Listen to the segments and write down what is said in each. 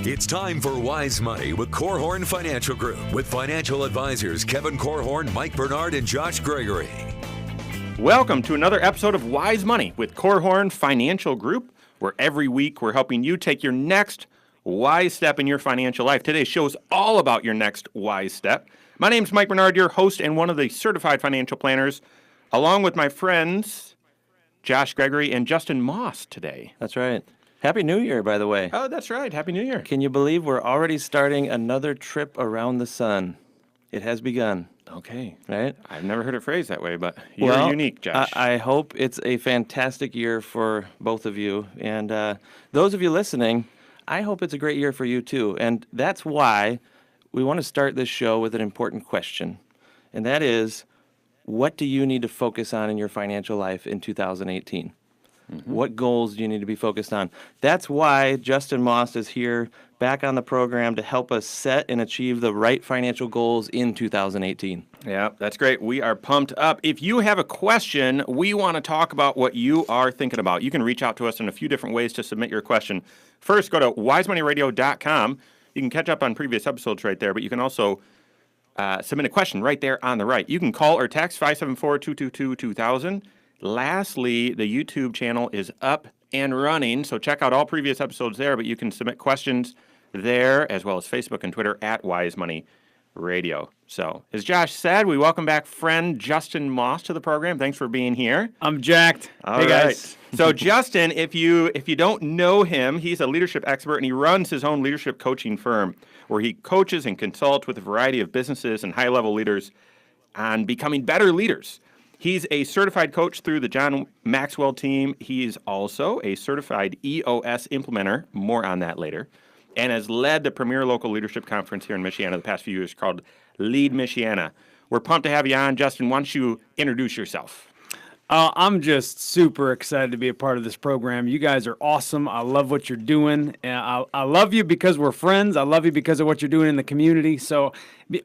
It's time for Wise Money with Korhorn Financial Group with financial advisors Kevin Korhorn, Mike Bernard, and Josh Gregory. Welcome to another episode of Wise Money with Korhorn Financial Group, where every week we're helping you take your next wise step in your financial life. Today's show is all about your next wise step. My name's Mike Bernard, your host and one of the certified financial planners, along with my friends Josh Gregory and Justin Maust today. That's right. Happy New Year, by the way. Oh, that's right. Happy New Year. Can you believe we're already starting another trip around the sun? It has begun. Okay. Right? I've never heard it phrased that way, but you're unique, Josh. I hope it's a fantastic year for both of you. And those of you listening, I hope it's a great year for you, too. And that's why we want to start this show with an important question. And that is, what do you need to focus on in your financial life in 2018? What goals do you need to be focused on? That's why Justin Maust is here back on the program to help us set and achieve the right financial goals in 2018. Yeah, that's great. We are pumped up. If you have a question, we want to talk about what you are thinking about. You can reach out to us in a few different ways to submit your question. First, go to wisemoneyradio.com. You can catch up on previous episodes right there, but you can also submit a question right there on the right. You can call or text 574-222-2000. Lastly, the YouTube channel is up and running, so check out all previous episodes there, but you can submit questions there as well as Facebook and Twitter at Wise Money Radio. So, as Josh said, we welcome back friend Justin Maust to the program. Thanks for being here. I'm jacked. All hey, right. guys. So, Justin, if you don't know him, he's a leadership expert, and he runs his own leadership coaching firm where he coaches and consults with a variety of businesses and high-level leaders on becoming better leaders. He's a certified coach through the John Maxwell team. He's also a certified EOS implementer, more on that later, and has led the premier local leadership conference here in Michiana the past few years called Lead Michiana. We're pumped to have you on. Justin, why don't you introduce yourself? I'm just super excited to be a part of this program. You guys are awesome. I love what you're doing. And I love you because we're friends. I love you because of what you're doing in the community. So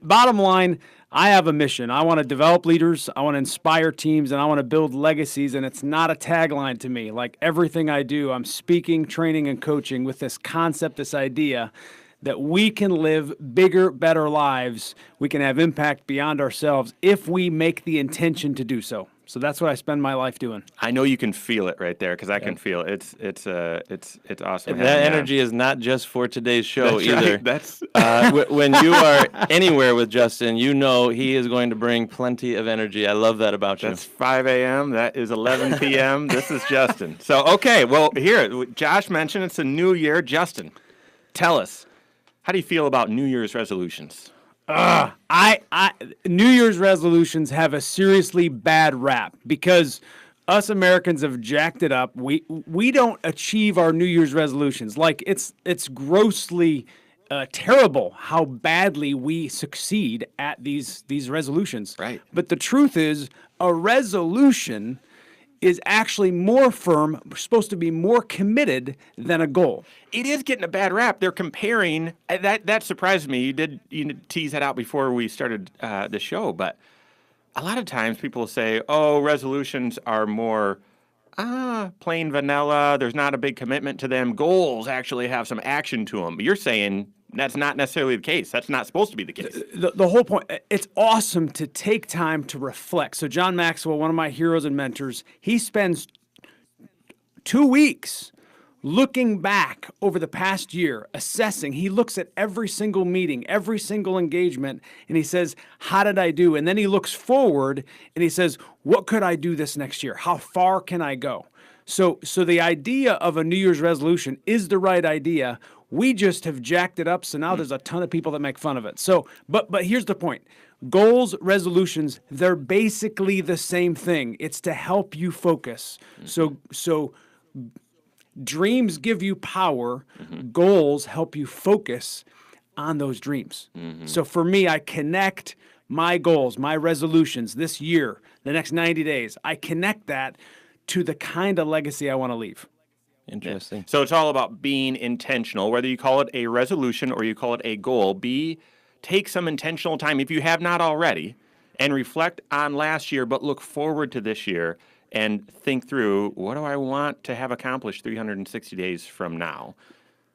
bottom line, I have a mission. I want to develop leaders. I want to inspire teams, and I want to build legacies. And it's not a tagline to me. Like everything I do, I'm speaking, training, and coaching with this concept, this idea that we can live bigger, better lives. We can have impact beyond ourselves if we make the intention to do so. So that's what I spend my life doing. I know you can feel it right there because I can feel it. It's awesome. That energy is not just for today's show either. Right. When you are anywhere with Justin, you know he is going to bring plenty of energy. I love that about you. That's 5 a.m. That is 11 p.m. This is Justin. So, okay, well, here, Josh mentioned it's a new year. Justin, tell us, how do you feel about New Year's resolutions? New Year's resolutions have a seriously bad rap because us Americans have jacked it up. We don't achieve our New Year's resolutions. Like it's grossly terrible how badly we succeed at these resolutions. Right. But the truth is, a resolution is actually more firm, supposed to be more committed than a goal. It is getting a bad rap. They're comparing. That surprised me. You tease that out before we started the show, but a lot of times people will say, "Oh, resolutions are more plain vanilla. There's not a big commitment to them. Goals actually have some action to them." But you're saying that's not necessarily the case. That's not supposed to be the case. The whole point, it's awesome to take time to reflect. So John Maxwell, one of my heroes and mentors, he spends 2 weeks looking back over the past year, assessing. He looks at every single meeting, every single engagement, and he says, how did I do? And then he looks forward and he says, what could I do this next year? How far can I go? So the idea of a New Year's resolution is the right idea. We just have jacked it up, so now there's a ton of people that make fun of it. So, but here's the point. Goals, resolutions, they're basically the same thing. It's to help you focus. So dreams give you power. Goals help you focus on those dreams. So for me, I connect my goals, my resolutions this year, the next 90 days. I connect that to the kind of legacy I want to leave. Interesting. Yeah. So it's all about being intentional, whether you call it a resolution or you call it a goal. Take some intentional time, if you have not already, and reflect on last year, but look forward to this year and think through, what do I want to have accomplished 360 days from now?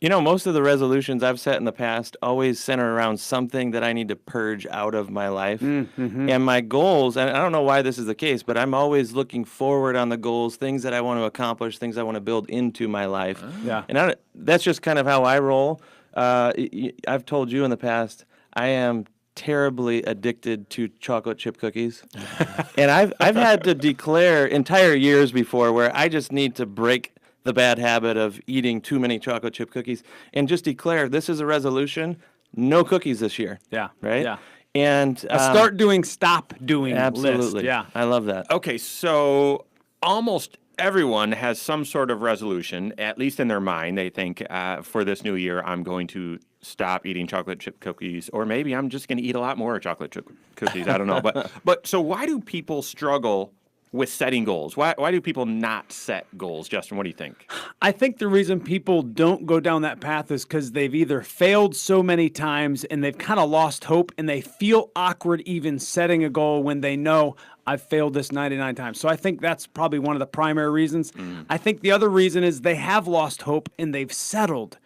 Most of the resolutions I've set in the past always center around something that I need to purge out of my life. And my goals, and I don't know why this is the case, but I'm always looking forward on the goals, things that I want to accomplish, things I want to build into my life. Yeah. And that's just kind of how I roll. I've told you in the past, I am terribly addicted to chocolate chip cookies. And I've had to declare entire years before where I just need to break the bad habit of eating too many chocolate chip cookies and just declare this is a resolution, no cookies this year. Yeah. Right? Yeah. And Start doing, stop doing absolutely. list. Yeah. I love that. Okay, so almost everyone has some sort of resolution, at least in their mind. They think, for this new year, I'm going to stop eating chocolate chip cookies, or maybe I'm just going to eat a lot more chocolate chip cookies. I don't know. But so why do people struggle with setting goals? Why do people not set goals? Justin, what do you think? I think the reason people don't go down that path is because they've either failed so many times and they've kind of lost hope and they feel awkward even setting a goal when they know I've failed this 99 times. So I think that's probably one of the primary reasons. I think the other reason is they have lost hope and they've settled.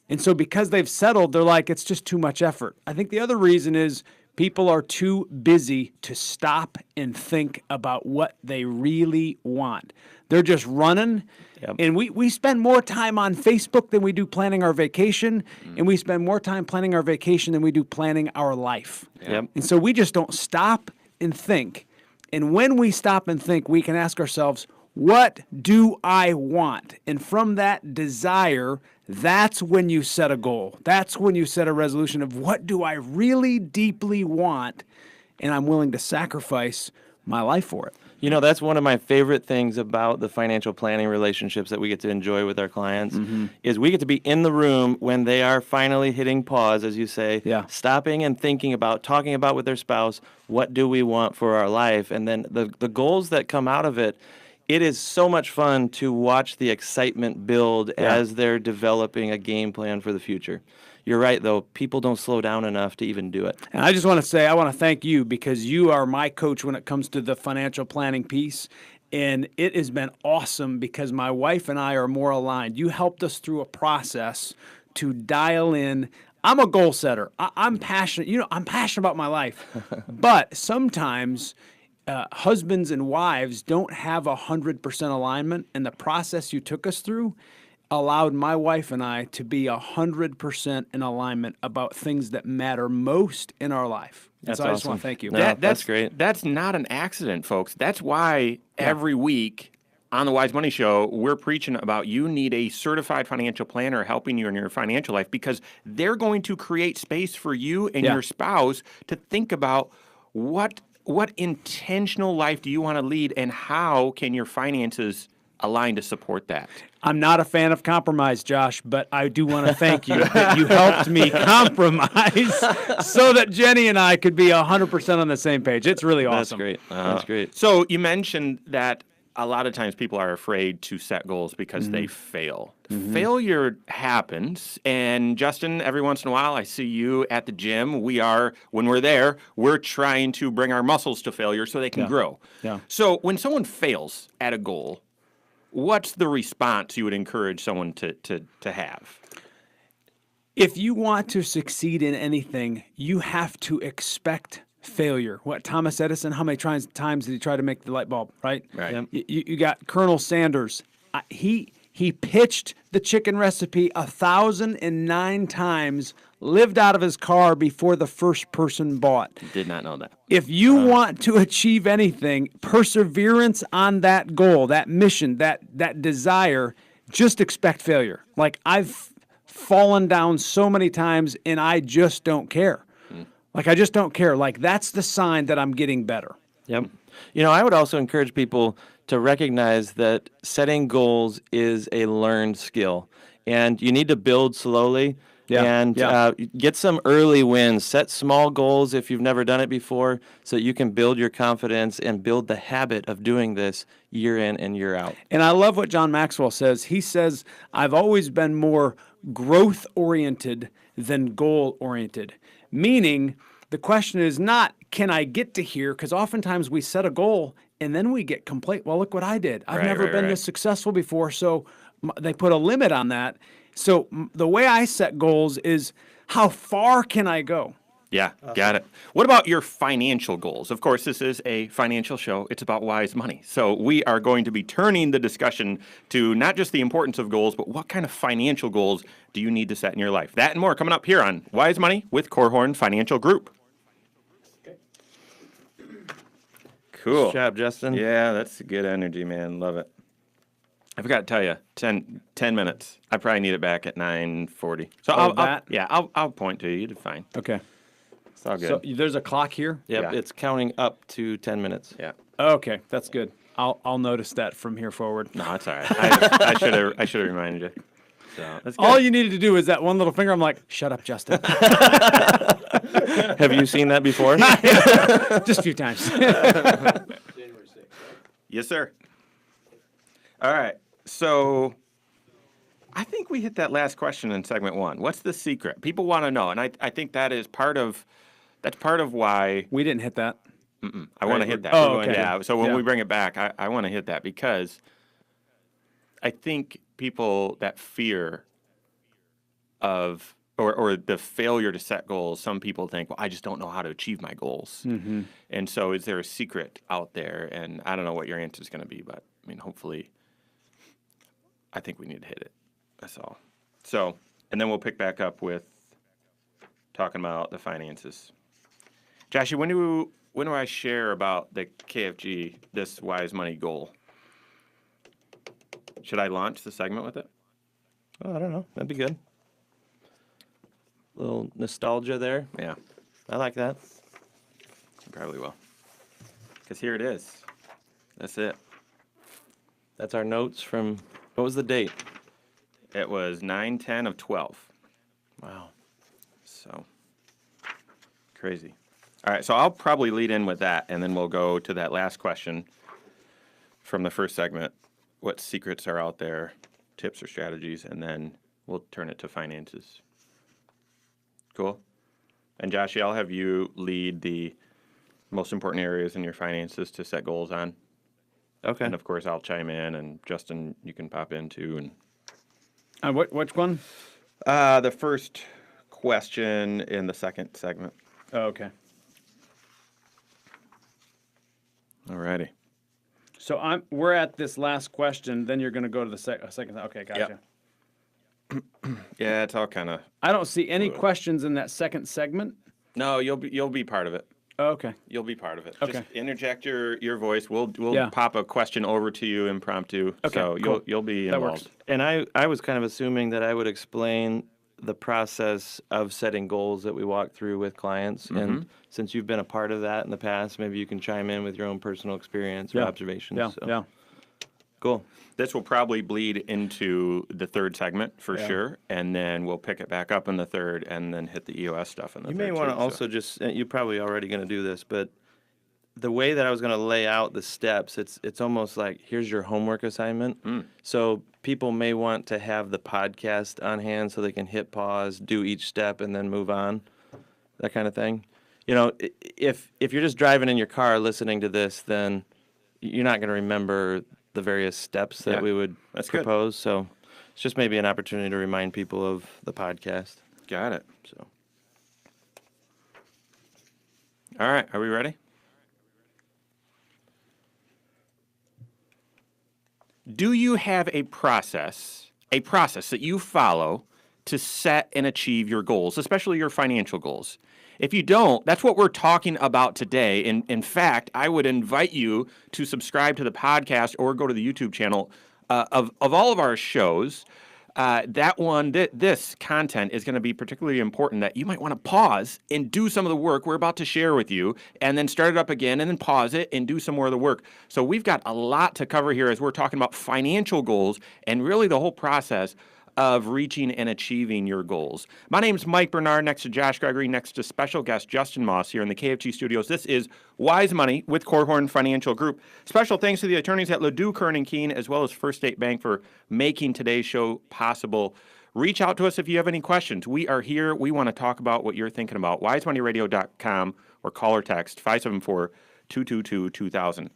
And so because they've settled, they're like, it's just too much effort. I think the other reason is people are too busy to stop and think about what they really want. They're just running. Yep. And we spend more time on Facebook than we do planning our vacation. And we spend more time planning our vacation than we do planning our life. Yep. And so we just don't stop and think. And when we stop and think, we can ask ourselves, what do I want? And from that desire, that's when you set a goal. That's when you set a resolution of what do I really deeply want, and I'm willing to sacrifice my life for it. That's one of my favorite things about the financial planning relationships that we get to enjoy with our clients is we get to be in the room when they are finally hitting pause, as you say, stopping and thinking about, talking about with their spouse, what do we want for our life? And then the goals that come out of it, it is so much fun to watch the excitement build as they're developing a game plan for the future. You're right, though. People don't slow down enough to even do it. And I just want to say, I want to thank you because you are my coach when it comes to the financial planning piece. And it has been awesome because my wife and I are more aligned. You helped us through a process to dial in. I'm a goal setter. I'm passionate. I'm passionate about my life. But sometimes husbands and wives don't have 100% alignment, and the process you took us through allowed my wife and I to be 100% in alignment about things that matter most in our life. That's so I just awesome. want to thank you. No, that's great. That's not an accident, folks. That's why every week on the Wise Money Show, we're preaching about you need a certified financial planner helping you in your financial life because they're going to create space for you and your spouse to think about what intentional life do you want to lead and how can your finances align to support that? I'm not a fan of compromise, Josh, but I do want to thank you that you helped me compromise so that Jenny and I could be 100% on the same page. It's really awesome. That's great. That's great. So you mentioned that a lot of times people are afraid to set goals because they fail. Failure happens, and Justin, every once in a while, I see you at the gym. When we're there, we're trying to bring our muscles to failure so they can grow. Yeah. So when someone fails at a goal, what's the response you would encourage someone to have? If you want to succeed in anything, you have to expect failure. What Thomas Edison, how many times did he try to make the light bulb, right? Right. You got Colonel Sanders. He pitched the chicken recipe 1,009 times, lived out of his car before the first person bought. Did not know that. If you want to achieve anything, perseverance on that goal, that mission, that desire, just expect failure. Like I've fallen down so many times and I just don't care. Like I just don't care. Like that's the sign that I'm getting better. Yep. I would also encourage people to recognize that setting goals is a learned skill, and you need to build slowly and get some early wins. Set small goals if you've never done it before so that you can build your confidence and build the habit of doing this year in and year out. And I love what John Maxwell says. He says, I've always been more growth-oriented than goal-oriented, meaning the question is not, can I get to here? Because oftentimes we set a goal and then we get complacent. Well, look what I did. I've never been this successful before. So they put a limit on that. So the way I set goals is how far can I go? Yeah, got it. What about your financial goals? Of course, this is a financial show. It's about wise money. So we are going to be turning the discussion to not just the importance of goals, but what kind of financial goals do you need to set in your life? That and more coming up here on Wise Money with Korhorn Financial Group. Cool. Good job, Justin. Yeah, that's good energy, man. Love it. I forgot to tell you, 10 minutes. I probably need it back at 9:40. So I'll point to you. You did fine. Okay. It's all good. So there's a clock here? Yep, Yeah. it's counting up to 10 minutes. Yeah. Okay, that's good. I'll notice that from here forward. No, it's all right. I should have reminded you. So that's good. All you needed to do is that one little finger. I'm like, shut up, Justin. Have you seen that before? Just a few times. Yes, sir. All right. So I think we hit that last question in segment 1. What's the secret? People want to know, and I think that is part of why We didn't hit that. I want to hit that. Oh, okay. Yeah. So when Yeah. we bring it back, I want to hit that because I think people that fear of or the failure to set goals, some people think, well, I just don't know how to achieve my goals. Mm-hmm. And so is there a secret out there? And I don't know what your answer is going to be, but I mean, hopefully, I think we need to hit it. That's all. So, and then we'll pick back up with talking about the finances. Joshy, when do I share about the KFG, this wise money goal? Should I launch the segment with it? Oh, I don't know. That'd be good. Little nostalgia there. Yeah, I like that. I probably will. Because here it is. That's it. That's our notes from, what was the date? It was 9/10 of 12. Wow. So, crazy. All right, so I'll probably lead in with that, and then we'll go to that last question from the first segment. What secrets are out there, tips or strategies, and then we'll turn it to finances. Cool? And Joshy, I'll have you lead the most important areas in your finances to set goals on. Okay. And of course, I'll chime in, and Justin, you can pop in too. And Which one? the first question in the second segment. Oh, okay. Alrighty. So we're at this last question. Then you're going to go to the second. Okay, gotcha. Yep. Yeah, it's all kind of. I don't see any questions in that second segment. No, you'll be part of it. Oh, okay. You'll be part of it. Okay. Just interject your voice. We'll Yeah. pop a question over to you impromptu. Okay, So cool. you'll be That involved. works. And I was kind of assuming that I would explain the process of setting goals that we walk through with clients. And since you've been a part of that in the past, maybe you can chime in with your own personal experience or Yeah. observations. Yeah, So, yeah. Cool. This will probably bleed into the third segment for sure, and then we'll pick it back up in the third, and then hit the EOS stuff in the You third. may want to too, so. also just, you're probably already going to do this, but the way that I was going to lay out the steps, it's almost like, here's your homework assignment. So people may want to have the podcast on hand so they can hit pause, do each step, and then move on, that kind of thing. You know, if you're just driving in your car listening to this, then you're not going to remember the various steps that Yeah, we would that's good. propose. So it's just maybe an opportunity to remind people of the podcast. Got it. So All right, are we ready? Do you have a process that you follow to set and achieve your goals, especially your financial goals? If you don't, that's what we're talking about today. In fact, I would invite you to subscribe to the podcast or go to the YouTube channel of all of our shows. This content is going to be particularly important that you might want to pause and do some of the work we're about to share with you, and then start it up again, and then pause it and do some more of the work. So we've got a lot to cover here as we're talking about financial goals and really the whole process of reaching and achieving your goals. My name's Mike Bernard, next to Josh Gregory, next to special guest Justin Maust here in the KFG studios. This is Wise Money with Korhorn Financial Group. Special thanks to the attorneys at Ledoux, Kern & Keene, as well as First State Bank for making today's show possible. Reach out to us if you have any questions. We are here. We want to talk about what you're thinking about. wisemoneyradio.com or call or text 574-222-2000.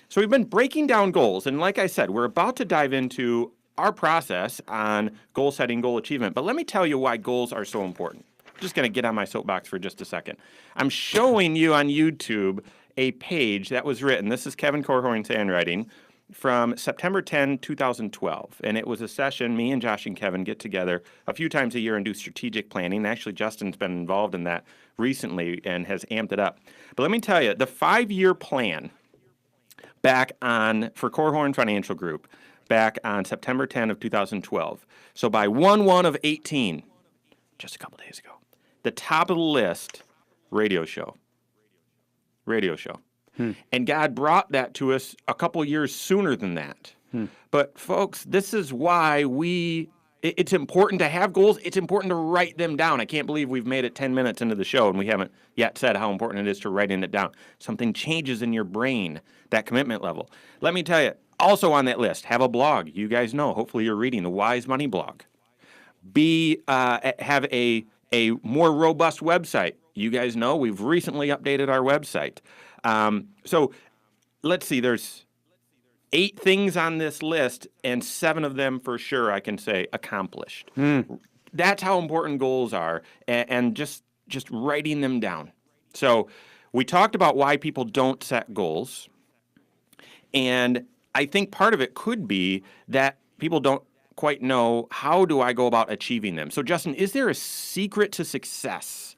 So we've been breaking down goals, and like I said, we're about to dive into our process on goal setting, goal achievement. But let me tell you why goals are so important. I'm just going to get on my soapbox for just a second. I'm showing you on YouTube a page that was written. This is Kevin Corhorn's handwriting from September 10, 2012. And it was a session, me and Josh and Kevin get together a few times a year and do strategic planning. Actually, Justin's been involved in that recently and has amped it up. But let me tell you, the 5-year plan back on, for Corhorn Financial Group, back on September 10 of 2012. So by 1/1 of 18, just a couple days ago, the top of the list, radio show. Radio show. And God brought that to us a couple years sooner than that. But folks, this is why it's important to have goals. It's important to write them down. I can't believe we've made it 10 minutes into the show and we haven't yet said how important it is to writing it down. Something changes in your brain, that commitment level. Let me tell you, also on that list, have a blog. You guys know, hopefully you're reading the Wise Money blog. Have a more robust website. You guys know we've recently updated our website. So let's see, there's 8 things on this list, and 7 of them for sure I can say accomplished. That's how important goals are, and just writing them down. So we talked about why people don't set goals, and I think part of it could be that people don't quite know, how do I go about achieving them? So Justin, is there a secret to success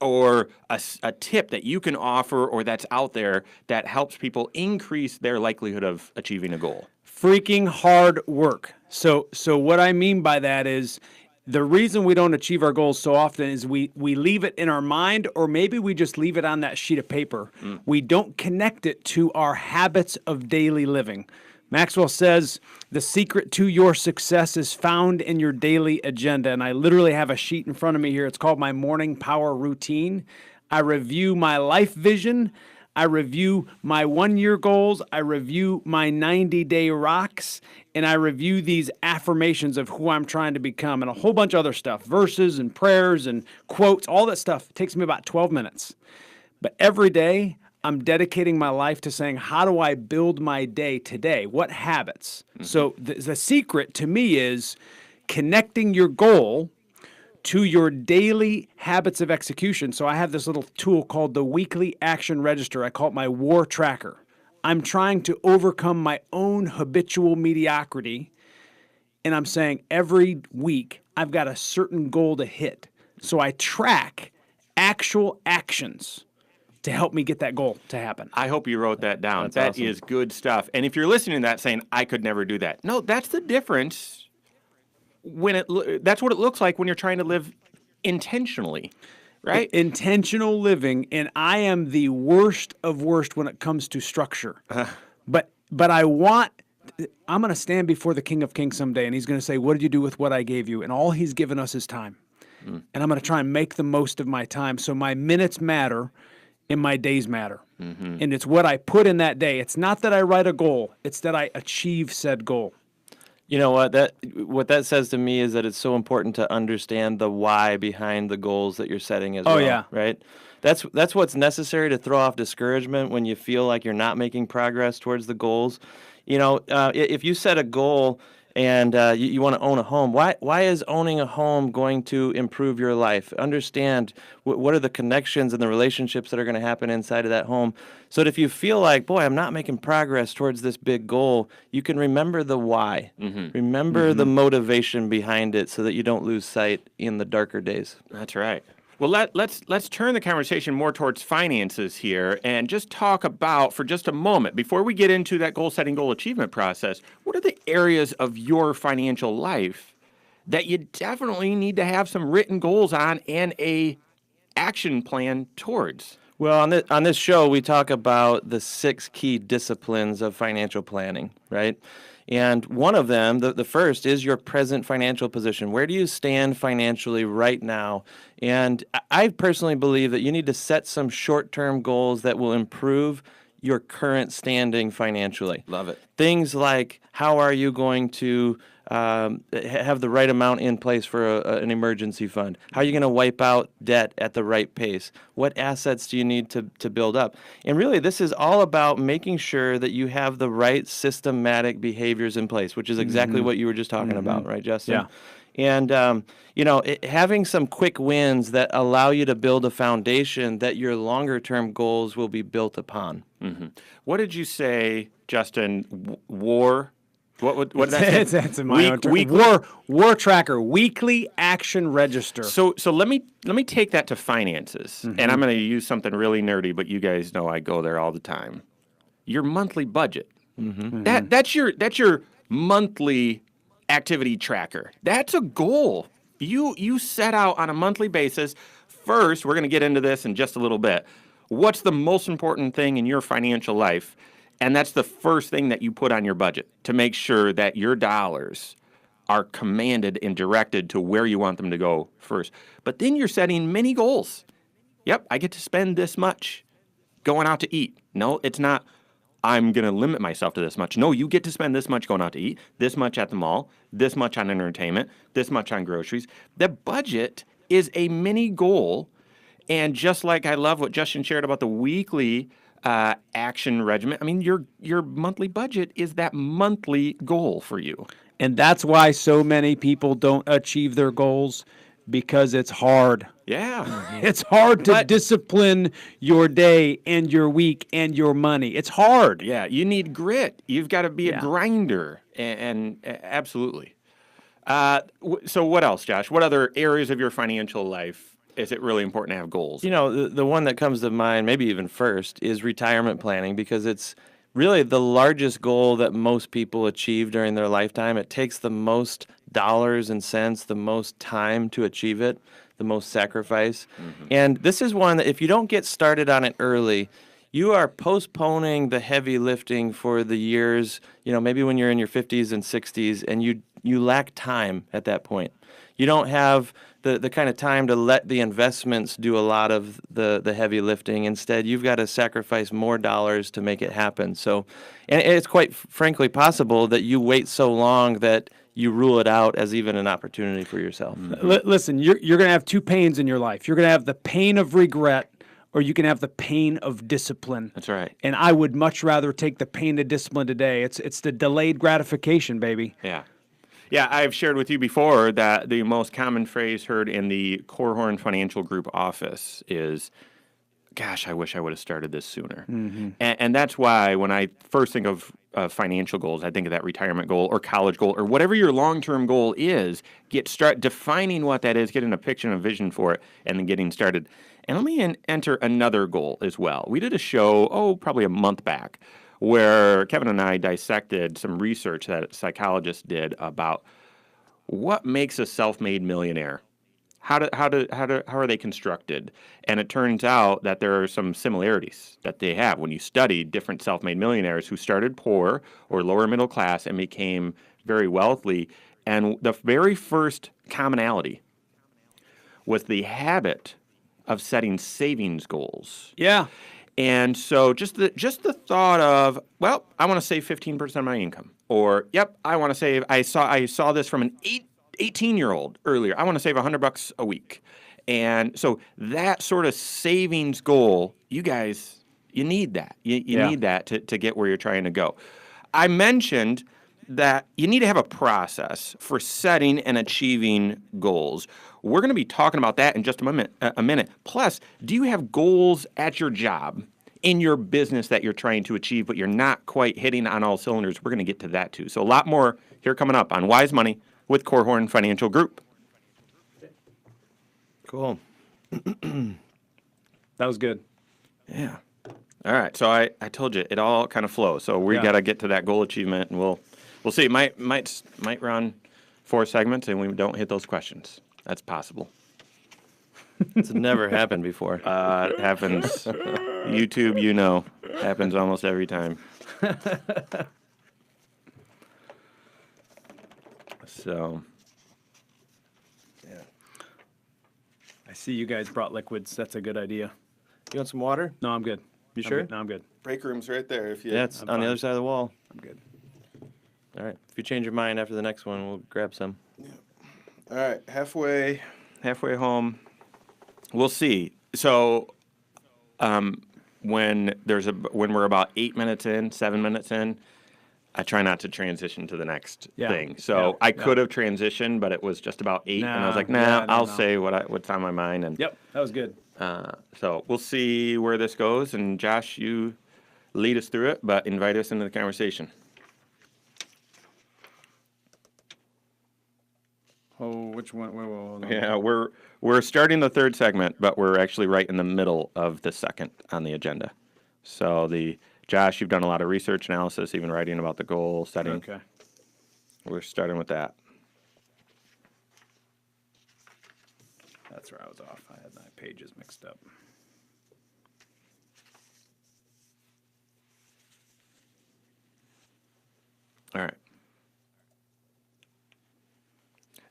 or a tip that you can offer or that's out there that helps people increase their likelihood of achieving a goal? Freaking hard work. So what I mean by that is the reason we don't achieve our goals so often is we leave it in our mind, or maybe we just leave it on that sheet of paper. We don't connect it to our habits of daily living. Maxwell says the secret to your success is found in your daily agenda. And I literally have a sheet in front of me here. It's called my morning power routine. I review my life vision. I review my 1-year goals. I review my 90-day rocks. And I review these affirmations of who I'm trying to become and a whole bunch of other stuff, verses and prayers and quotes, all that stuff. It takes me about 12 minutes. But every day, I'm dedicating my life to saying, how do I build my day today? What habits? So the secret to me is connecting your goal to your daily habits of execution. So I have this little tool called the Weekly Action Register. I call it my war tracker. I'm trying to overcome my own habitual mediocrity. And I'm saying every week I've got a certain goal to hit. So I track actual actions to help me get that goal to happen. I hope you wrote that down. That's That awesome. is good stuff. And if you're listening to that saying, I could never do that. No, that's the difference. That's what it looks like when you're trying to live intentionally, right? Intentional living, and I am the worst of worst when it comes to structure. But I'm going to stand before the King of Kings someday, and he's going to say, what did you do with what I gave you? And all he's given us is time. And I'm going to try and make the most of my time so my minutes matter and my days matter. And it's what I put in that day. It's not that I write a goal. It's that I achieve said goal. You know what that says to me is that it's so important to understand the why behind the goals that you're setting as well. Yeah. Right? That's what's necessary to throw off discouragement when you feel like you're not making progress towards the goals. You know, if you set a goal and you want to own a home, why is owning a home going to improve your life? Understand what are the connections and the relationships that are going to happen inside of that home, so that if you feel like, boy, I'm not making progress towards this big goal, you can remember the why. Remember the motivation behind it so that you don't lose sight in the darker days. That's right. Well, let's turn the conversation more towards finances here and just talk about, for just a moment, before we get into that goal-setting, goal achievement process, what are the areas of your financial life that you definitely need to have some written goals on and a action plan towards? Well, on this show, we talk about the 6 key disciplines of financial planning, right? And one of them, the first, is your present financial position. Where do you stand financially right now? And I personally believe that you need to set some short-term goals that will improve your current standing financially. Love it. Things like, how are you going to have the right amount in place for an emergency fund? How are you going to wipe out debt at the right pace? What assets do you need to build up? And really, this is all about making sure that you have the right systematic behaviors in place, which is exactly what you were just talking about, right, Justin? Yeah. And, having some quick wins that allow you to build a foundation that your longer term goals will be built upon. What did you say, Justin? War? What did I say? It's in my own term. War tracker, weekly action register. So let me take that to finances, and I'm going to use something really nerdy, but you guys know I go there all the time. Your monthly budget. That's your monthly activity tracker. That's a goal. You set out on a monthly basis. First, we're going to get into this in just a little bit. What's the most important thing in your financial life? And that's the first thing that you put on your budget to make sure that your dollars are commanded and directed to where you want them to go first. But then you're setting many goals. Yep, I get to spend this much going out to eat. No, it's not, I'm going to limit myself to this much. No, you get to spend this much going out to eat, this much at the mall, this much on entertainment, this much on groceries. The budget is a mini goal. And just like I love what Justin shared about the weekly action regimen, I mean, your monthly budget is that monthly goal for you. And that's why so many people don't achieve their goals, because it's hard. Yeah. It's hard to discipline your day and your week and your money. It's hard. Yeah, you need grit. You've got to be a grinder, and absolutely. So what else, Josh? What other areas of your financial life is it really important to have goals? The one that comes to mind, maybe even first, is retirement planning, because it's really the largest goal that most people achieve during their lifetime. It takes the most dollars and cents, the most time to achieve it, the most sacrifice. And this is one that if you don't get started on it early, you are postponing the heavy lifting for the years, maybe when you're in your 50s and 60s, and you lack time at that point. You don't have the kind of time to let the investments do a lot of the heavy lifting. Instead, you've got to sacrifice more dollars to make it happen. So, and it's quite frankly possible that you wait so long that you rule it out as even an opportunity for yourself. Listen, you're going to have two pains in your life. You're going to have the pain of regret, or you can have the pain of discipline. That's right. And I would much rather take the pain of discipline today. It's the delayed gratification, baby. Yeah. Yeah, I've shared with you before that the most common phrase heard in the Korhorn Financial Group office is, gosh, I wish I would have started this sooner. And that's why when I first think of financial goals, I think of that retirement goal or college goal or whatever your long-term goal is, start defining what that is, getting a picture and a vision for it, and then getting started. And let me enter another goal as well. We did a show, probably a month back, where Kevin and I dissected some research that psychologists did about what makes a self-made millionaire. How are they constructed? And it turns out that there are some similarities that they have when you study different self-made millionaires who started poor or lower middle class and became very wealthy. And the very first commonality was the habit of setting savings goals. Yeah. And so just the thought of, well, I want to save 15% of my income, or I want to save. I saw this from an 18-year-old earlier. I want to save $100 a week, and so that sort of savings goal, you guys, you need that. You need that to get where you're trying to go. I mentioned that you need to have a process for setting and achieving goals. We're going to be talking about that in just a minute. Plus, do you have goals at your job, in your business that you're trying to achieve, but you're not quite hitting on all cylinders? We're going to get to that too. So a lot more here coming up on Wise Money with Korhorn Financial Group. Cool. That was good. Yeah. All right. So I told you it all kind of flows. So we got to get to that goal achievement, and we'll see. It might run 4 segments, and we don't hit those questions. That's possible. It's never happened before. It happens. YouTube, happens almost every time. So, I see you guys brought liquids. That's a good idea. You want some water? No, I'm good. You sure? No, I'm good. break room's right there. If you, Yeah, it's on the other side of the wall. I'm good. All right. If you change your mind after the next one, we'll grab some. All right, halfway home. We'll see. So, when we're about 8 minutes in, 7 minutes in, I try not to transition to the next thing. So I could have transitioned, but it was just about 8, and I was like, I'll say what's on my mind. And Yep, that was good. so we'll see where this goes. And Josh, you lead us through it, but invite us into the conversation. Oh, which one? Wait, hold on. Yeah, we're starting the third segment, but we're actually right in the middle of the second on the agenda. So Josh, you've done a lot of research analysis, even writing about the goal setting. Okay. We're starting with that. That's where I was off. I had my pages mixed up. All right.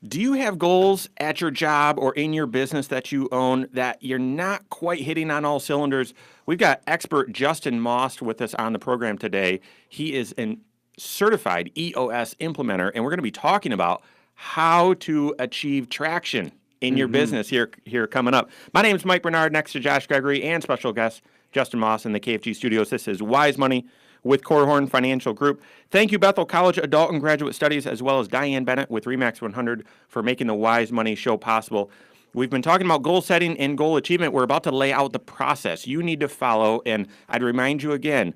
Do you have goals at your job or in your business that you own that you're not quite hitting on all cylinders? We've got expert Justin Maust with us on the program today. He is a certified EOS implementer, and we're going to be talking about how to achieve traction in your business here coming up. My name is Mike Bernard, next to Josh Gregory, and special guest Justin Maust in the KFG studios. This is Wise Money with Korhorn Financial Group. Thank you, Bethel College Adult and Graduate Studies, as well as Diane Bennett with RE/MAX 100 for making the Wise Money show possible. We've been talking about goal setting and goal achievement. We're about to lay out the process you need to follow, and I'd remind you again,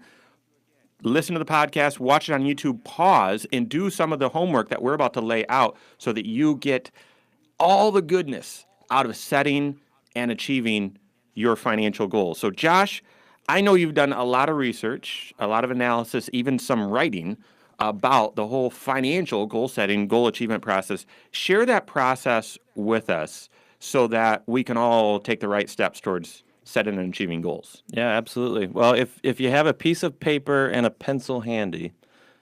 listen to the podcast, watch it on YouTube, pause, and do some of the homework that we're about to lay out so that you get all the goodness out of setting and achieving your financial goals. So, Josh, I know you've done a lot of research, a lot of analysis, even some writing about the whole financial goal setting, goal achievement process. Share that process with us so that we can all take the right steps towards setting and achieving goals. Yeah, absolutely. Well, if you have a piece of paper and a pencil handy,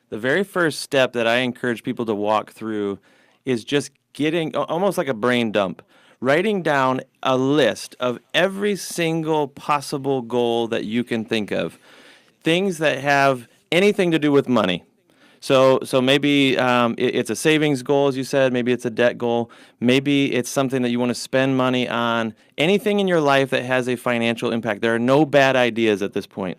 the very first step that I encourage people to walk through is just getting almost like a brain dump, writing down a list of every single possible goal that you can think of, things that have anything to do with money. So maybe it's a savings goal, as you said. Maybe it's a debt goal. Maybe it's something that you want to spend money on. Anything in your life that has a financial impact. There are no bad ideas at this point.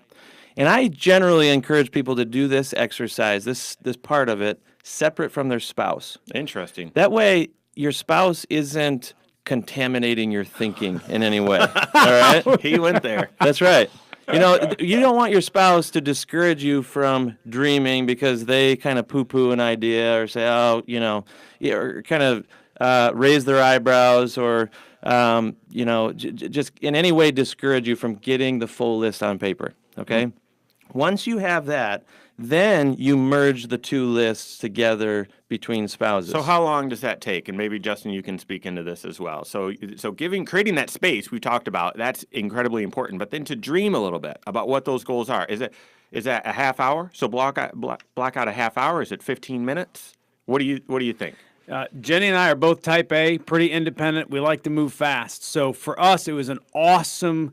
And I generally encourage people to do this exercise, this part of it, separate from their spouse. Interesting. That way, your spouse isn't contaminating your thinking in any way. All right? He went there. That's right. You know, you don't want your spouse to discourage you from dreaming because they kind of poo-poo an idea or say, or kind of raise their eyebrows or, just in any way discourage you from getting the full list on paper, okay? Once you have that, then you merge the two lists together between spouses. So how long does that take? And maybe, Justin, you can speak into this as well. So creating that space we talked about, that's incredibly important. But then to dream a little bit about what those goals are. Is that a half hour? So block out a half hour? Is it 15 minutes? What do you think? Jenny and I are both type A, pretty independent. We like to move fast. So for us, it was an awesome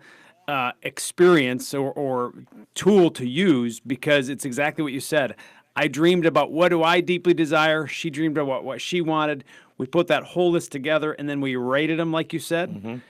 experience or tool to use because it's exactly what you said. I dreamed about what do I deeply desire. She dreamed about what she wanted. We put that whole list together, and then we rated them, like you said.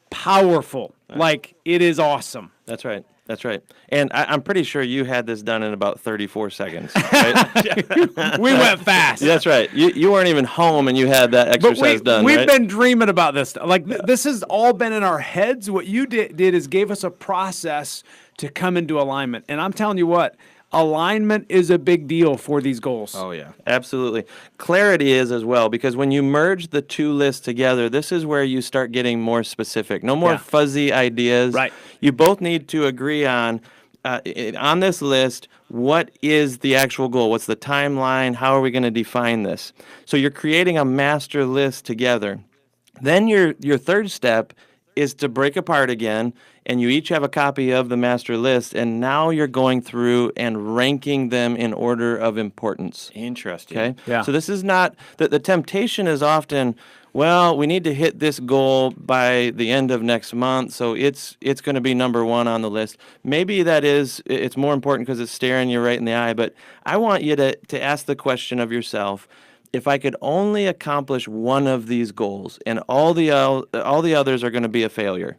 Powerful. Like, it is awesome. That's right. That's right. And I'm pretty sure you had this done in about 34 seconds. Right? We went fast. That's right. You weren't even home and you had that exercise done. We've right? been dreaming about this. Like, this has all been in our heads. What you did is gave us a process to come into alignment. And I'm telling you what, alignment is a big deal for these goals. Oh, yeah. Absolutely. Clarity is as well, because when you merge the two lists together, this is where you start getting more specific. No more fuzzy ideas. Right. You both need to agree on this list, what is the actual goal? What's the timeline? How are we going to define this? So you're creating a master list together. Then your third step is to break apart again, and you each have a copy of the master list, and now you're going through and ranking them in order of importance. Interesting. Okay? Yeah. So this is not, the temptation is often, well, we need to hit this goal by the end of next month, so it's going to be number one on the list. Maybe it's more important because it's staring you right in the eye, but I want you to ask the question of yourself, if I could only accomplish one of these goals and all the others are going to be a failure,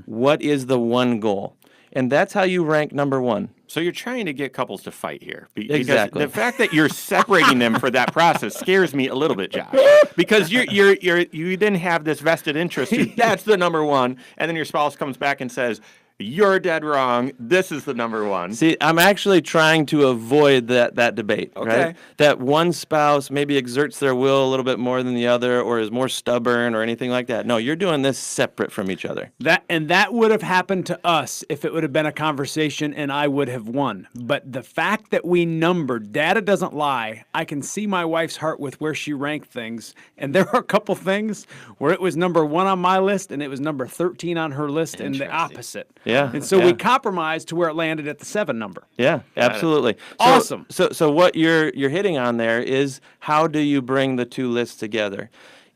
what is the one goal? And that's how you rank number one. So you're trying to get couples to fight here. Because Exactly. the fact that you're separating them for that process scares me a little bit, Josh. Because you didn't have this vested interest. That's the number one. And then your spouse comes back and says, you're dead wrong. This is the number one. See, I'm actually trying to avoid that debate, Okay. right? That one spouse maybe exerts their will a little bit more than the other or is more stubborn or anything like that. No, you're doing this separate from each other. That would have happened to us if it would have been a conversation and I would have won. But the fact that we numbered, data doesn't lie. I can see my wife's heart with where she ranked things. And there are a couple things where it was number 1 on my list and it was number 13 on her list and the opposite. Yeah. And so yeah. we compromised to where it landed at the 7 number. Yeah, absolutely. Awesome. So what you're hitting on there is how do you bring the two lists together?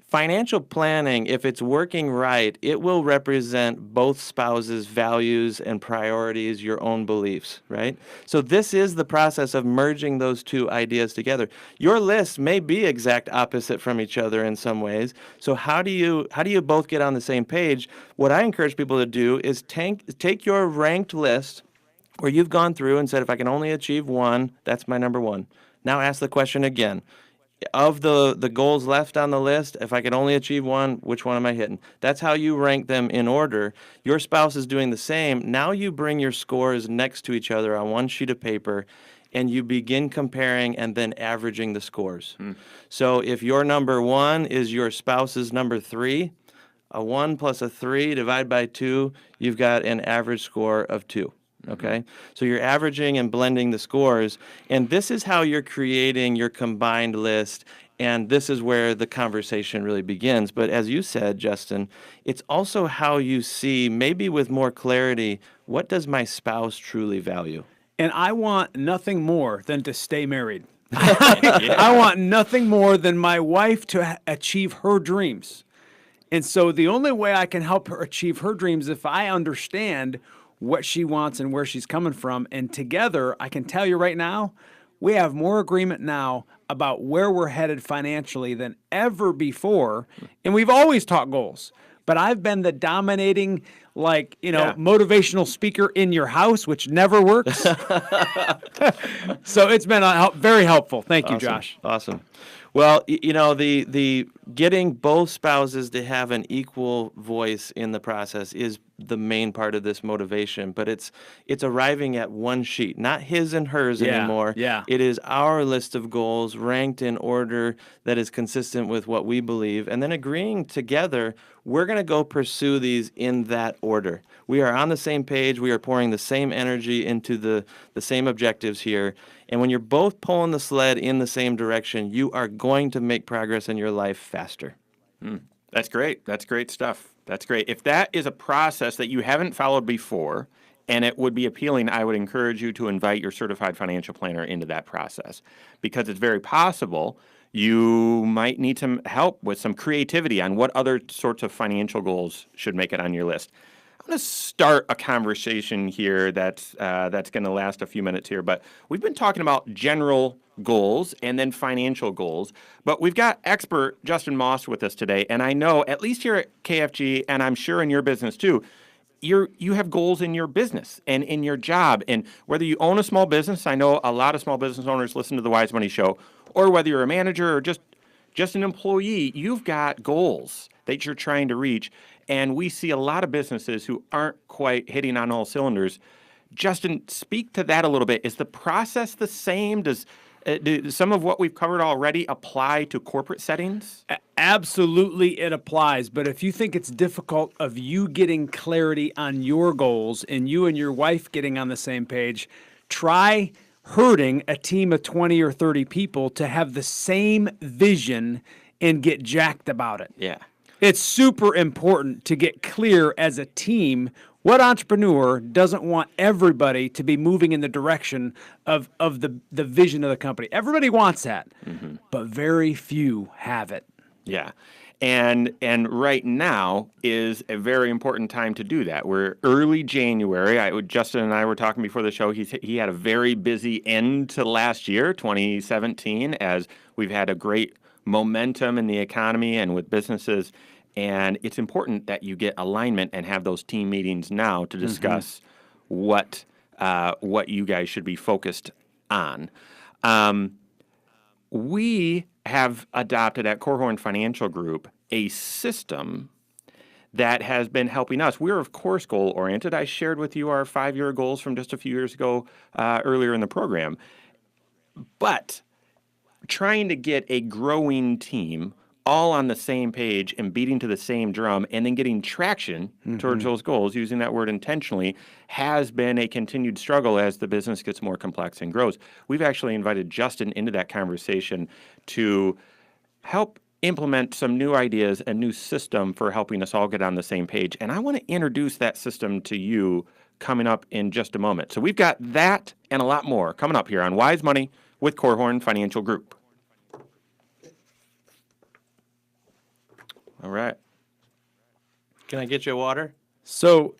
Financial planning, if it's working right, it will represent both spouses' values and priorities, your own beliefs, right? So this is the process of merging those two ideas together. Your lists may be exact opposite from each other in some ways. So how do you both get on the same page? What I encourage people to do is take your ranked list where you've gone through and said, if I can only achieve one, that's my number one. Now ask the question again. Of the goals left on the list, if I can only achieve one, which one am I hitting? That's how you rank them in order. Your spouse is doing the same. Now you bring your scores next to each other on one sheet of paper, and you begin comparing and then averaging the scores. So if your number one is your spouse's number 3, a 1 plus a 3 divided by 2, you've got an average score of 2. Okay, so you're averaging and blending the scores, and this is how you're creating your combined list, and this is where the conversation really begins. But as you said, Justin, it's also how you see, maybe with more clarity, what does my spouse truly value? And I want nothing more than to stay married. I want nothing more than my wife to achieve her dreams. And so the only way I can help her achieve her dreams is if I understand what she wants and where she's coming from. And together, I can tell you right now, we have more agreement now about where we're headed financially than ever before. And we've always talked goals. But I've been the dominating, motivational speaker in your house, which never works. So it's been very helpful. Thank you, Josh. Awesome. Well, the getting both spouses to have an equal voice in the process is the main part of this motivation, but it's arriving at one sheet, not his and hers anymore. Yeah. It is our list of goals ranked in order that is consistent with what we believe, and then agreeing together, we're going to go pursue these in that order. We are on the same page. We are pouring the same energy into the same objectives here. And when you're both pulling the sled in the same direction, you are going to make progress in your life faster. That's great. That's great stuff. That's great. If that is a process that you haven't followed before and it would be appealing, I would encourage you to invite your certified financial planner into that process, because it's very possible you might need some help with some creativity on what other sorts of financial goals should make it on your list. I'm going to start a conversation here that's going to last a few minutes here, but we've been talking about general goals and then financial goals, but we've got expert Justin Maust with us today, and I know, at least here at KFG, and I'm sure in your business too, you have goals in your business and in your job, and whether you own a small business, I know a lot of small business owners listen to the Wise Money Show, or whether you're a manager or just an employee, you've got goals that you're trying to reach. And we see a lot of businesses who aren't quite hitting on all cylinders. Justin, speak to that a little bit. Is the process the same? Do some of what we've covered already apply to corporate settings? Absolutely, it applies. But if you think it's difficult of you getting clarity on your goals and you and your wife getting on the same page, try herding a team of 20 or 30 people to have the same vision and get jacked about it. Yeah. It's super important to get clear as a team. What entrepreneur doesn't want everybody to be moving in the direction of the vision of the company? Everybody wants that, but very few have it. Yeah. And right now is a very important time to do that. We're early January. Justin and I were talking before the show. He had a very busy end to last year, 2017, as we've had a great momentum in the economy and with businesses. And it's important that you get alignment and have those team meetings now to discuss what you guys should be focused on. We have adopted at Korhorn Financial Group a system that has been helping us. We're, of course, goal-oriented. I shared with you our 5-year goals from just a few years ago earlier in the program. But trying to get a growing team all on the same page and beating to the same drum and then getting traction towards those goals, using that word intentionally, has been a continued struggle as the business gets more complex and grows. We've actually invited Justin into that conversation to help implement some new ideas, a new system for helping us all get on the same page. And I want to introduce that system to you coming up in just a moment. So we've got that and a lot more coming up here on Wise Money with Korhorn Financial Group. All right. Can I get you a water? So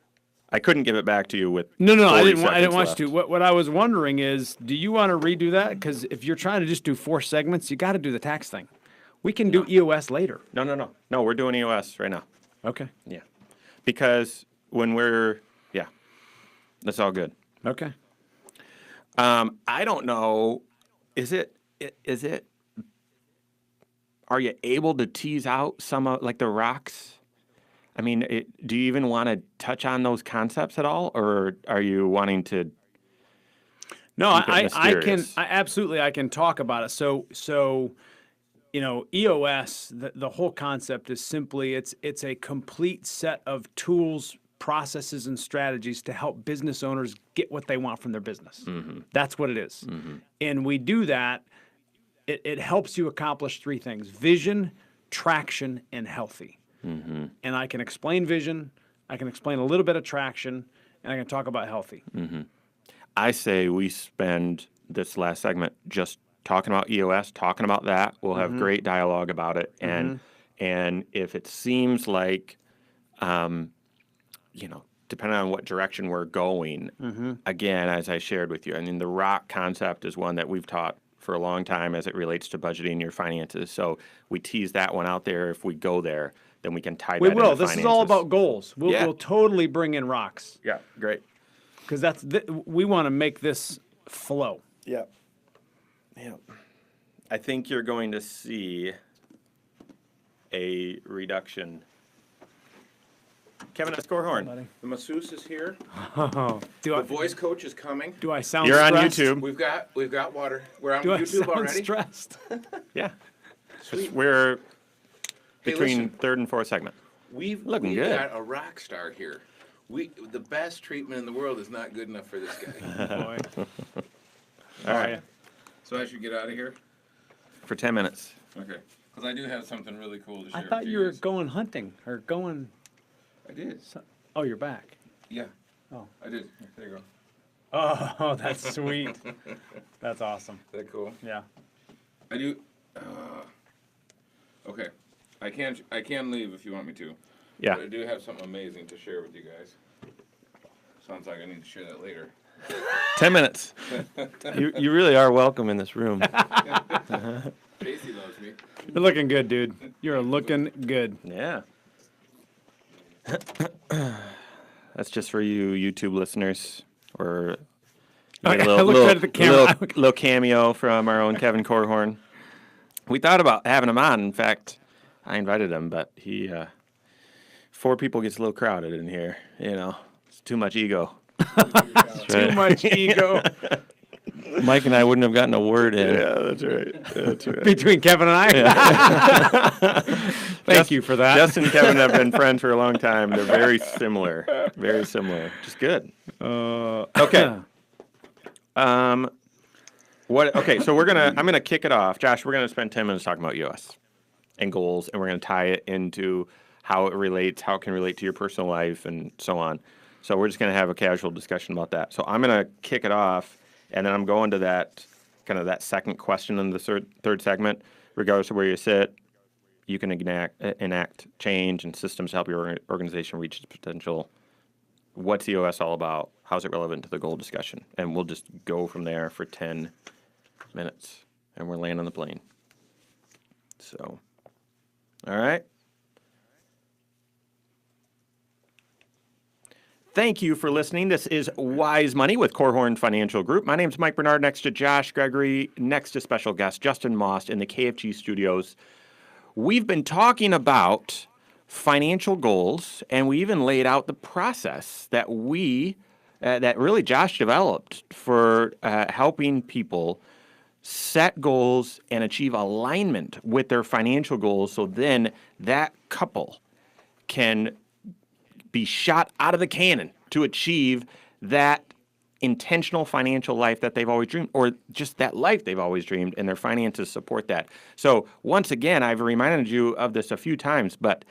I couldn't give it back to you with no, I 40 didn't want seconds you left. to. What I was wondering is, do you want to redo that? Because if you're trying to just do 4 segments, you got to do the tax thing. We can do EOS later. No. We're doing EOS right now. Okay. Yeah. Because when that's all good. Okay. I don't know. Is it? Are you able to tease out some of like the rocks? I mean, do you even want to touch on those concepts at all, or are you wanting to? No, keep it I can. mysterious? I can talk about it. So, EOS. The whole concept is simply it's a complete set of tools, processes, and strategies to help business owners get what they want from their business. That's what it is. And we do that. It helps you accomplish 3 things: vision, traction, and healthy. And I can explain vision, I can explain a little bit of traction, and I can talk about healthy. I say we spend this last segment just talking about EOS, talking about that. We'll have great dialogue about it. And if it seems like, depending on what direction we're going, again, as I shared with you, I mean, the ROC concept is one that we've taught for a long time as it relates to budgeting your finances. So we tease that one out there. If we go there, then we can tie that We into will. This is all finances. about goals. Yeah. We'll totally bring in rocks Yeah, great. because we want to make this flow. Yeah. I think you're going to see a reduction. Kevin S. Korhorn. The masseuse is here. Do The voice coach is coming. Do I sound You're on stressed? YouTube. We've got water. We're on Do I YouTube sound already. stressed? Yeah. Sweet. We're Hey, between listen. third and fourth segment. We've Looking good. got a rock star here. The best treatment in the world is not good enough for this guy. Boy. All right. So I should get out of here. For 10 minutes. Okay. Because I do have something really cool to share. I thought with you were guys. going hunting or going. I did. Oh, you're back. Yeah. Oh. I did. There you go. Oh, that's sweet. That's awesome. Is that cool? Yeah. I do. Okay. I can leave if you want me to. Yeah. But I do have something amazing to share with you guys. Sounds like I need to share that later. 10 minutes. You really are welcome in this room. Casey loves me. You're looking good, dude. You're looking good. Yeah. That's just for you YouTube listeners. Or I looked right at the camera. little cameo from our own Kevin Korhorn. We thought about having him on. In fact, I invited him, but he 4 people gets a little crowded in here. It's too much ego. Too much ego Mike and I wouldn't have gotten a word in. That's right. That's right. between Kevin and I. Thank you for that. Justin and Kevin have been friends for a long time. They're very similar. Very similar. Just good. Okay. So I'm gonna kick it off. Josh, we're gonna spend 10 minutes talking about EOS and goals, and we're gonna tie it into how it relates, how it can relate to your personal life, and so on. So we're just going to have a casual discussion about that. So I'm going to kick it off, and then I'm going to that kind of that second question in the third segment. Regardless of where you sit, you can enact change and systems to help your organization reach its potential. What's EOS all about? How's it relevant to the goal discussion? And we'll just go from there for 10 minutes, and we're landing the plane. So, all right. Thank you for listening. This is Wise Money with Korhorn Financial Group. My name's Mike Bernard, next to Josh Gregory, next to special guest Justin Maust in the KFG studios. We've been talking about financial goals, and we even laid out the process that that really Josh developed for helping people set goals and achieve alignment with their financial goals, so then that couple can be shot out of the cannon to achieve that intentional financial life that they've always dreamed, or just that life they've always dreamed, and their finances support that. So once again, I've reminded you of this a few times, but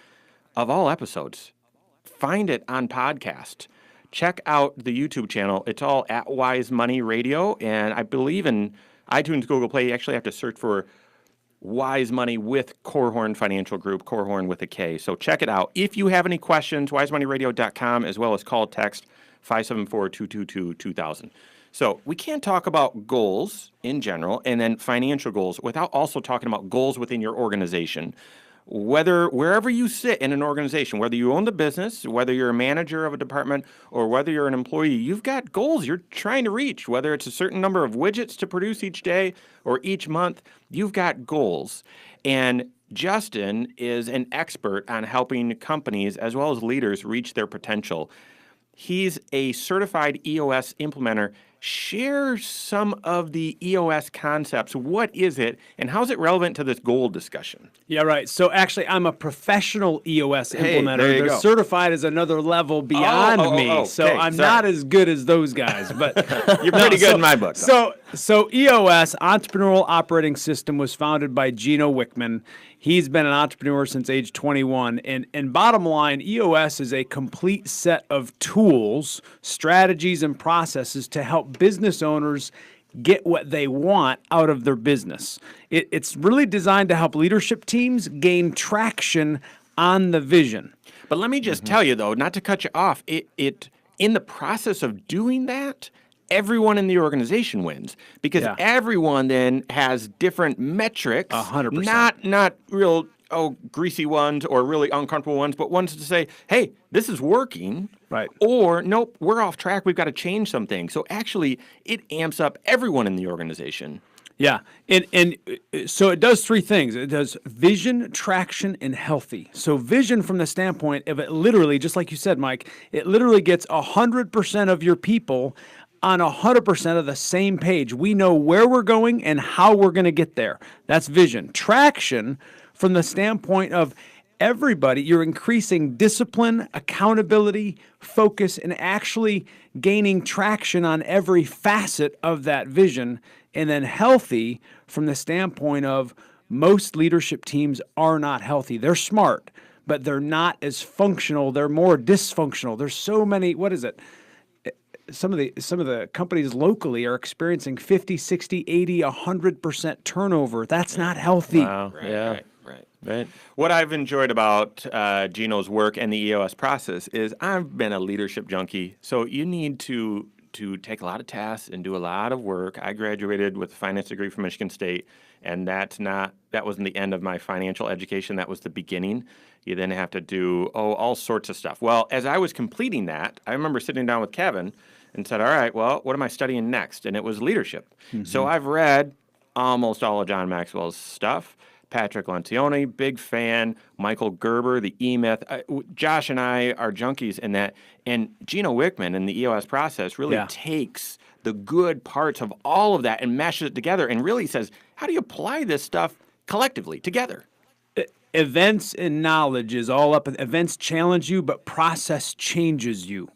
of all episodes, find it on podcast. Check out the YouTube channel. It's all at Wise Money Radio, and I believe in iTunes, Google Play, you actually have to search for Wise Money with Korhorn Financial Group, Korhorn with a K. So check it out. If you have any questions, wisemoneyradio.com, as well as call text 574-222-2000. So we can't talk about goals in general and then financial goals without also talking about goals within your organization. Wherever you sit in an organization, whether you own the business, whether you're a manager of a department, or whether you're an employee, you've got goals you're trying to reach, whether it's a certain number of widgets to produce each day or each month, you've got goals. And Justin is an expert on helping companies as well as leaders reach their potential. He's a certified EOS implementer. Share some of the EOS concepts. What is it, and how is it relevant to this goal discussion? Yeah, right. So actually, I'm a professional EOS implementer. There you They're go. certified as another level beyond me. So okay, I'm sorry. not as good as those guys. But You're pretty good in my book, though. So EOS, Entrepreneurial Operating System, was founded by Gino Wickman. He's been an entrepreneur since age 21. And bottom line, EOS is a complete set of tools, strategies, and processes to help business owners get what they want out of their business. It's really designed to help leadership teams gain traction on the vision. But let me just tell you, though, not to cut you off, it in the process of doing that, everyone in the organization wins, because everyone then has different metrics. 100%. Not real greasy ones or really uncomfortable ones, but ones to say, hey, this is working. Right. Or, nope, we're off track. We've got to change something. So actually, it amps up everyone in the organization. Yeah, and so it does three things. It does vision, traction, and healthy. So vision from the standpoint of it literally, just like you said, Mike, it literally gets 100% of your people on 100% of the same page. We know where we're going and how we're going to get there. That's vision. Traction from the standpoint of everybody, you're increasing discipline, accountability, focus, and actually gaining traction on every facet of that vision. And then healthy from the standpoint of most leadership teams are not healthy. They're smart, but they're not as functional. They're more dysfunctional. There's so many, what is it? Some of the companies locally are experiencing 50, 60, 80, 100% turnover. That's not healthy. Wow. Right. What I've enjoyed about Gino's work and the EOS process is I've been a leadership junkie, so you need to take a lot of tasks and do a lot of work. I graduated with a finance degree from Michigan State, and that wasn't the end of my financial education. That was the beginning. You then have to do all sorts of stuff. Well, as I was completing that, I remember sitting down with Kevin and said, all right, well, what am I studying next? And it was leadership. Mm-hmm. So I've read almost all of John Maxwell's stuff. Patrick Lencioni, big fan. Michael Gerber, the E-Myth. Josh and I are junkies in that. And Gino Wickman in the EOS process really takes the good parts of all of that and meshes it together and really says, how do you apply this stuff collectively together? Events and knowledge is all up. Events challenge you, but process changes you.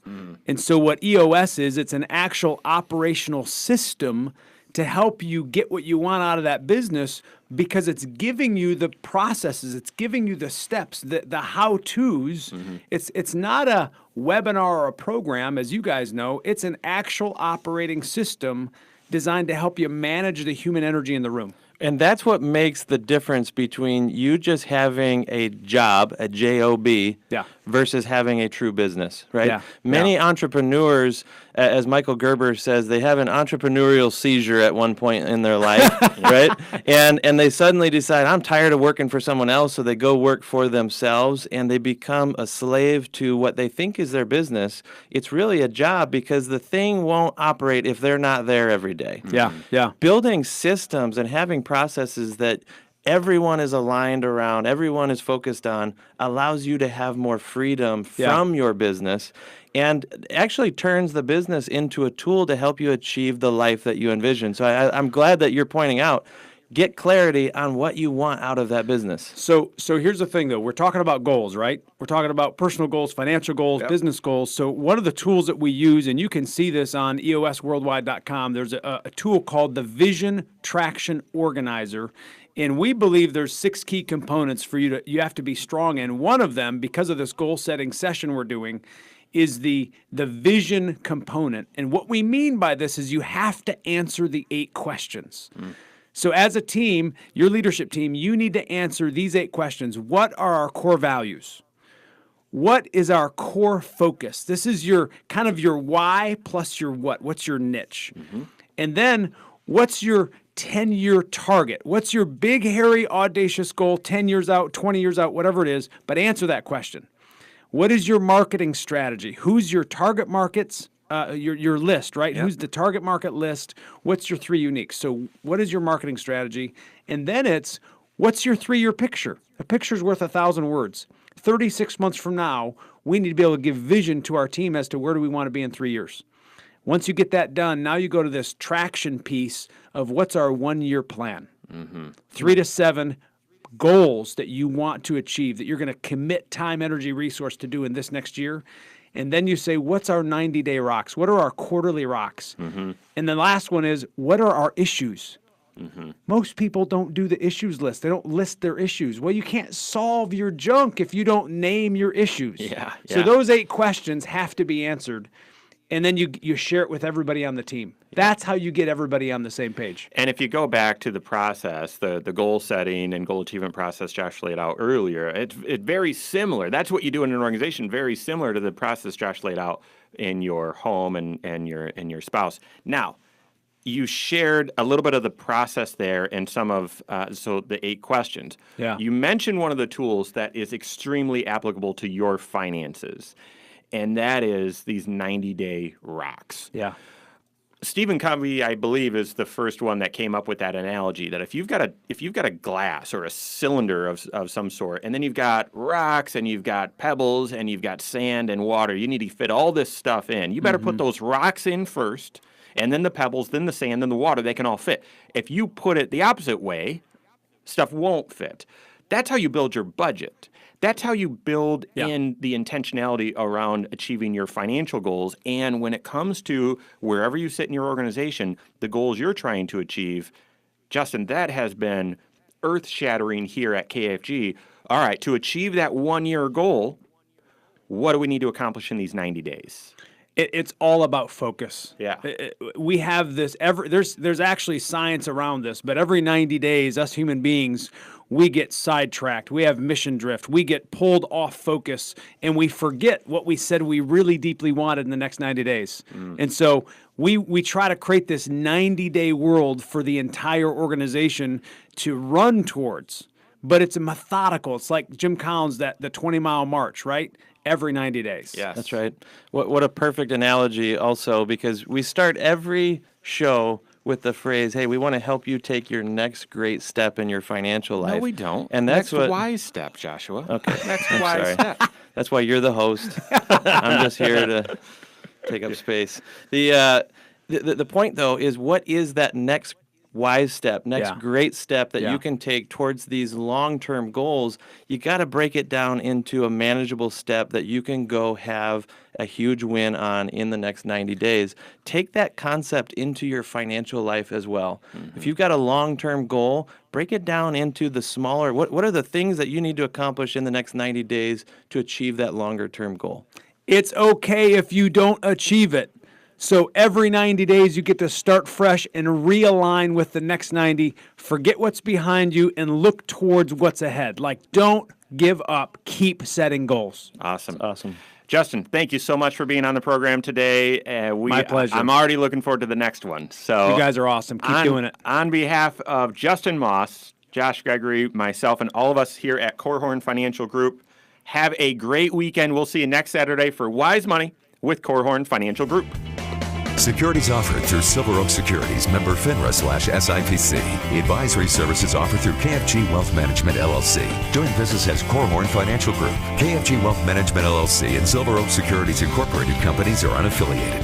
And so what EOS is, it's an actual operational system to help you get what you want out of that business because it's giving you the processes, it's giving you the steps, the how-tos. It's not a webinar or a program, as you guys know. It's an actual operating system designed to help you manage the human energy in the room. And that's what makes the difference between you just having a job, a job, Yeah. versus having a true business, right? Yeah. Many entrepreneurs, as Michael Gerber says, they have an entrepreneurial seizure at one point in their life, right? And they suddenly decide, I'm tired of working for someone else, so they go work for themselves, and they become a slave to what they think is their business. It's really a job because the thing won't operate if they're not there every day. Yeah. Building systems and having processes that everyone is aligned around, everyone is focused on, allows you to have more freedom from your business and actually turns the business into a tool to help you achieve the life that you envision. So I'm glad that you're pointing out, get clarity on what you want out of that business. So here's the thing, though. We're talking about goals, right? We're talking about personal goals, financial goals, business goals. So one of the tools that we use, and you can see this on eosworldwide.com, there's a tool called the Vision Traction Organizer. And we believe there's 6 key components for you have to be strong in. One of them, because of this goal-setting session we're doing, is the vision component. And what we mean by this is you have to answer the 8 questions. So as a team, your leadership team, you need to answer these 8 questions. What are our core values? What is our core focus? This is your kind of your why plus your what. What's your niche? And then what's your 10-year target? What's your big, hairy, audacious goal 10 years out, 20 years out, whatever it is, but answer that question. What is your marketing strategy? Who's your target markets? Your list, right? Who's the target market list? What's your 3 unique? So what is your marketing strategy? And then it's, what's your 3-year picture? A picture's worth 1,000 words. 36 months from now, we need to be able to give vision to our team as to where do we want to be in 3 years. Once you get that done, now you go to this traction piece of what's our 1-year plan. 3 to 7 goals that you want to achieve, that you're going to commit time, energy, resource to do in this next year. And then you say, what's our 90-day rocks? What are our quarterly rocks? And the last one is, what are our issues? Most people don't do the issues list. They don't list their issues. Well, you can't solve your junk if you don't name your issues. So those 8 questions have to be answered. And then you share it with everybody on the team. That's how you get everybody on the same page. And if you go back to the process, the goal setting and goal achievement process Josh laid out earlier, it's very similar. That's what you do in an organization, very similar to the process Josh laid out in your home and your spouse. Now, you shared a little bit of the process there and some of so the 8 questions. You mentioned one of the tools that is extremely applicable to your finances, and that is these 90-day rocks. Stephen Covey, I believe, is the first one that came up with that analogy that if you've got a glass or a cylinder of some sort, and then you've got rocks and you've got pebbles and you've got sand and water, you need to fit all this stuff in. You better put those rocks in first, and then the pebbles, then the sand, then the water. They can all fit. If you put it the opposite way, stuff won't fit. That's how you build your budget. That's how you build in the intentionality around achieving your financial goals. And when it comes to wherever you sit in your organization, the goals you're trying to achieve, Justin, that has been earth-shattering here at KFG. All right, to achieve that 1-year goal, what do we need to accomplish in these 90 days? It's all about focus. We have this, there's actually science around this, but every 90 days, us human beings, we get sidetracked. We have mission drift. We get pulled off focus, and we forget what we said we really deeply wanted in the next 90 days. And so we try to create this 90-day world for the entire organization to run towards, but it's a methodical. It's like Jim Collins, the 20-mile march, right? Every 90 days. Yes. That's right. What a perfect analogy also, because we start every show with the phrase, hey, we want to help you take your next great step in your financial life. No, we don't. And that's the wise step, Joshua. Okay. That's the wise step. That's why you're the host. I'm just here to take up space. The point, though, is what is that next wise step, next Yeah. great step that Yeah. you can take towards these long-term goals, you got to break it down into a manageable step that you can go have a huge win on in the next 90 days. Take that concept into your financial life as well. If you've got a long-term goal, break it down into the smaller, what are the things that you need to accomplish in the next 90 days to achieve that longer-term goal? It's okay if you don't achieve it. So every 90 days, you get to start fresh and realign with the next 90. Forget what's behind you and look towards what's ahead. Like, don't give up. Keep setting goals. Awesome. Awesome. Justin, thank you so much for being on the program today. My pleasure. I'm already looking forward to the next one. So You guys are awesome. Keep doing it. On behalf of Justin Maust, Josh Gregory, myself, and all of us here at Korhorn Financial Group, have a great weekend. We'll see you next Saturday for Wise Money with Korhorn Financial Group. Securities offered through Silver Oak Securities, member FINRA/SIPC. Advisory services offered through KFG Wealth Management LLC. Doing business as Korhorn Financial Group. KFG Wealth Management LLC and Silver Oak Securities Incorporated companies are unaffiliated.